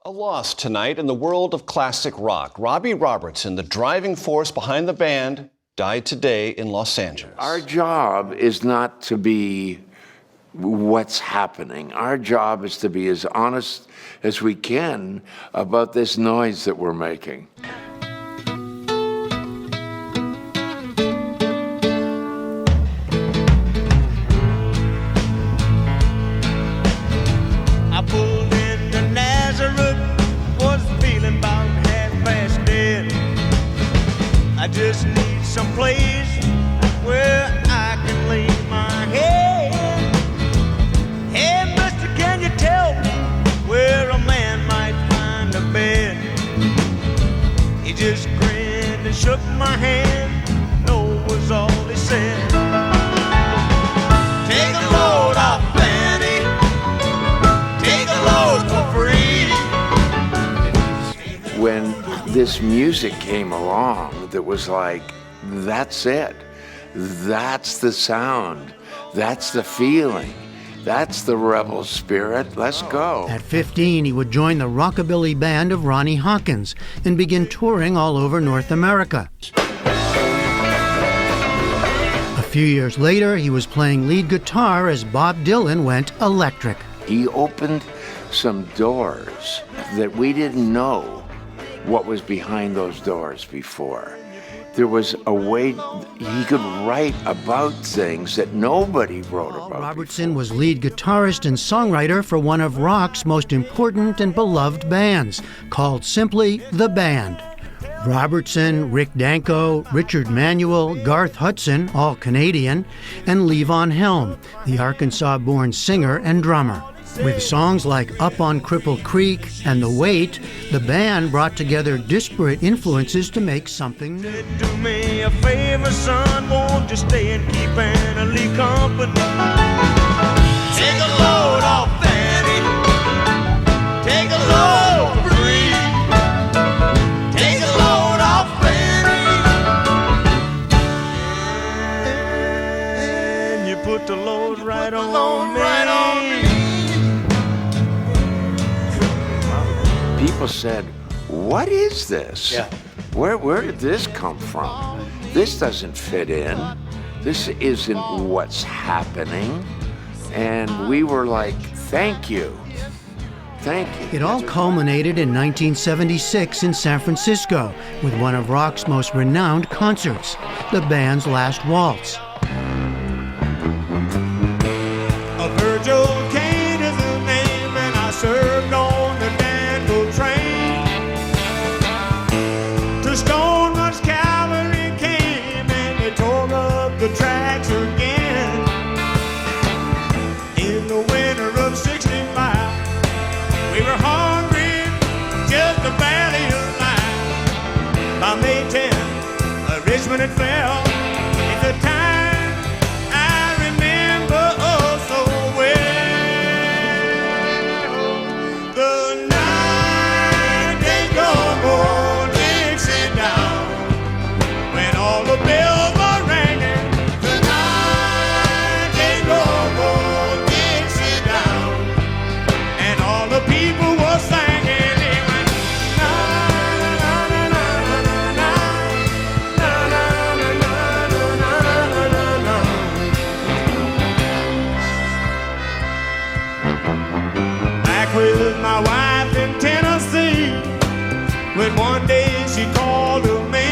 A loss tonight in the world of classic rock. Robbie Robertson, the driving force behind the band, died today in Los Angeles. Our job is not to be what's happening. Our job is to be as honest as we can about this noise that we're making. I pulled into Nazareth, was feeling about half-past dead. I just need some place where I can lay my head. Hey, mister, can you tell me where a man might find a bed? He just grinned and shook my hand, no was all he said. Take a load off, Fanny. Take a load for free. When this music came along that was like, that's it. That's the sound. That's the feeling. That's the rebel spirit. Let's go. At 15, he would join the rockabilly band of Ronnie Hawkins and begin touring all over North America. A few years later, he was playing lead guitar as Bob Dylan went electric. He opened some doors that we didn't know what was behind those doors before. There was a way he could write about things that nobody wrote about. Robertson was lead guitarist and songwriter for one of rock's most important and beloved bands, called simply The Band. Robertson, Rick Danko, Richard Manuel, Garth Hudson, all Canadian, and Levon Helm, the Arkansas-born singer and drummer. With songs like Up on Cripple Creek and The Weight, the band brought together disparate influences to make something new. Do me a favor, son, won't you stay and keep Anna Lee company? Take a load off, Fanny. Take a load for free. Take a load off, Fanny. And you put the load right on me. People said, what is this? Yeah. Where did this come from? This doesn't fit in. This isn't what's happening. And we were like, thank you. Thank you. It all culminated in 1976 in San Francisco with one of rock's most renowned concerts, the band's Last Waltz. A Virgil Kane is the name, and I served on the Danville train. To Stoneman's cavalry came, and they tore up the tracks again. In the winter of '65, we were hungry, just barely alive. By May 10th, Richmond had fell. It's a time I remember oh so well. The night they come on Dixie down, when all the bells were ringing. The night they come on Dixie down, and all the people were singing. They went na na na na na na na na na na na na. Back with my wife in Tennessee, when one day she called to me,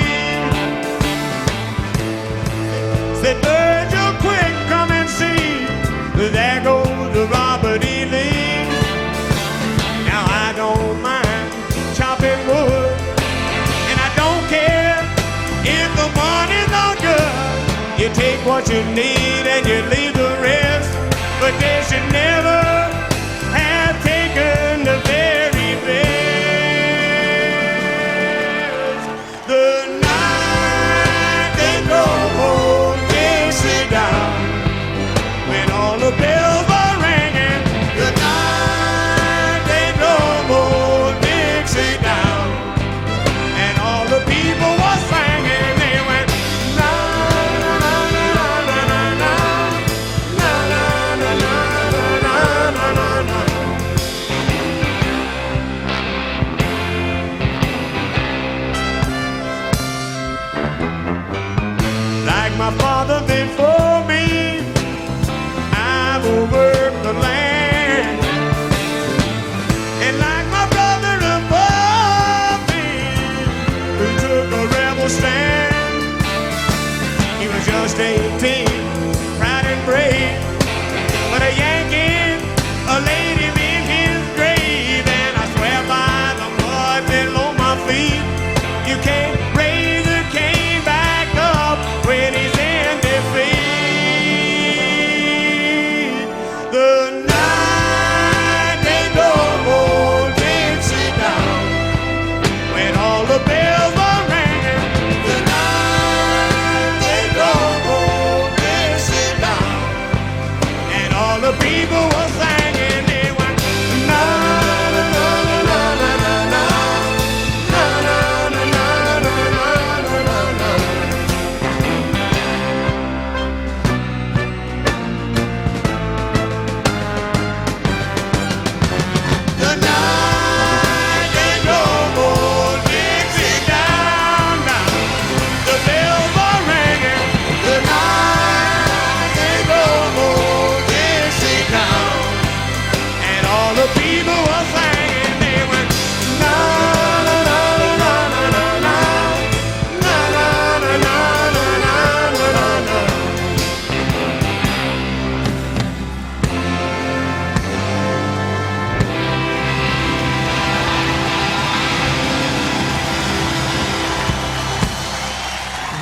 said, Virgil, quick, come and see, there goes the Robert E. Lee. Now I don't mind chopping wood, and I don't care if the money's not good. You take what you need and you leave the rest, but they should never have taken the very best. The night they go home, they sit down, when all the bells are ringing. The night they go home, they sit down, and all the people were singing. They went na na na na na na na na na na na. like my father before me, I've overworked the land. And like my brother above me, who took a rebel stand, he was just 18, proud and brave, but a Yankee laid him in his grave. And I swear by the mud below my feet, you can't raise a cane back up when he's in defeat. The night they go old Dixie down, when all the bells were ringing. The night they go old Dixie down, and all the people were singing. They went na na na na na na na na na na na na na na. The night they drove old Dixie down, down, the bells were ringing. The night they drove old Dixie down, and all the people were singing. They went na na na na na na na na na na na na na na.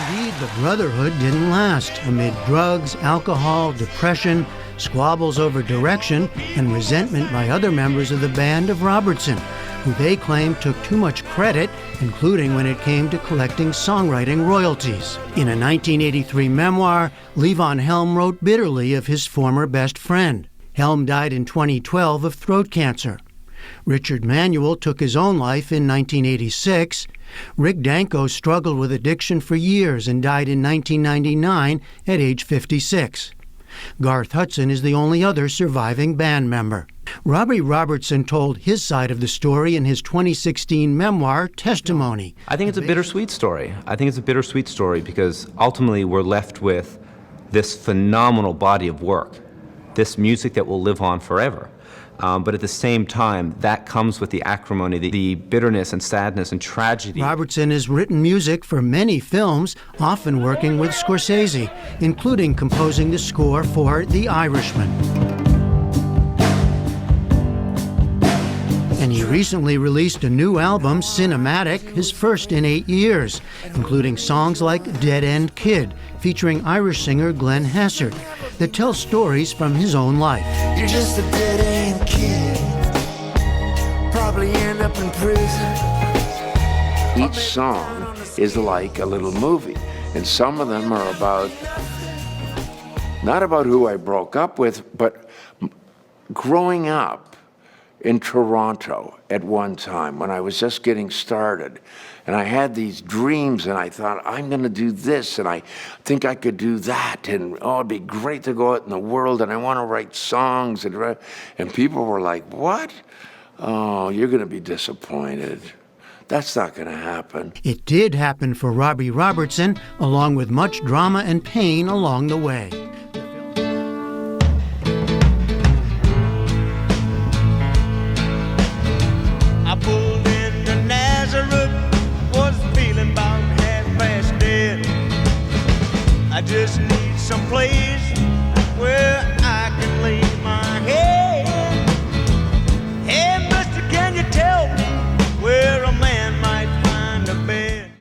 Indeed, the brotherhood didn't last amid drugs, alcohol, depression, squabbles over direction, and resentment by other members of the band of Robertson, who they claimed took too much credit, including when it came to collecting songwriting royalties. In a 1983 memoir, Levon Helm wrote bitterly of his former best friend. Helm died in 2012 of throat cancer. Richard Manuel took his own life in 1986. Rick Danko struggled with addiction for years and died in 1999 at age 56. Garth Hudson is the only other surviving band member. Robbie Robertson told his side of the story in his 2016 memoir, Testimony. I think it's a bittersweet story. I think it's a bittersweet story because ultimately we're left with this phenomenal body of work, this music that will live on forever. But at the same time, that comes with the acrimony, the bitterness and sadness and tragedy. Robertson has written music for many films, often working with Scorsese, including composing the score for The Irishman. And he recently released a new album, Cinematic, his first in 8 years, including songs like Dead End Kid, featuring Irish singer Glenn Hassard, that tells stories from his own life. You're just a dead-end kid, probably end up in prison. Each song is like a little movie, and some of them are about, not about who I broke up with, but growing up in Toronto at one time when I was just getting started. And I had these dreams, and I thought, I'm going to do this, and I think I could do that, and oh, it'd be great to go out in the world, and I want to write songs. And people were like, what? Oh, you're going to be disappointed. That's not going to happen. It did happen for Robbie Robertson, along with much drama and pain along the way. I pulled into Nazareth, was feeling about half past dead. I just need some place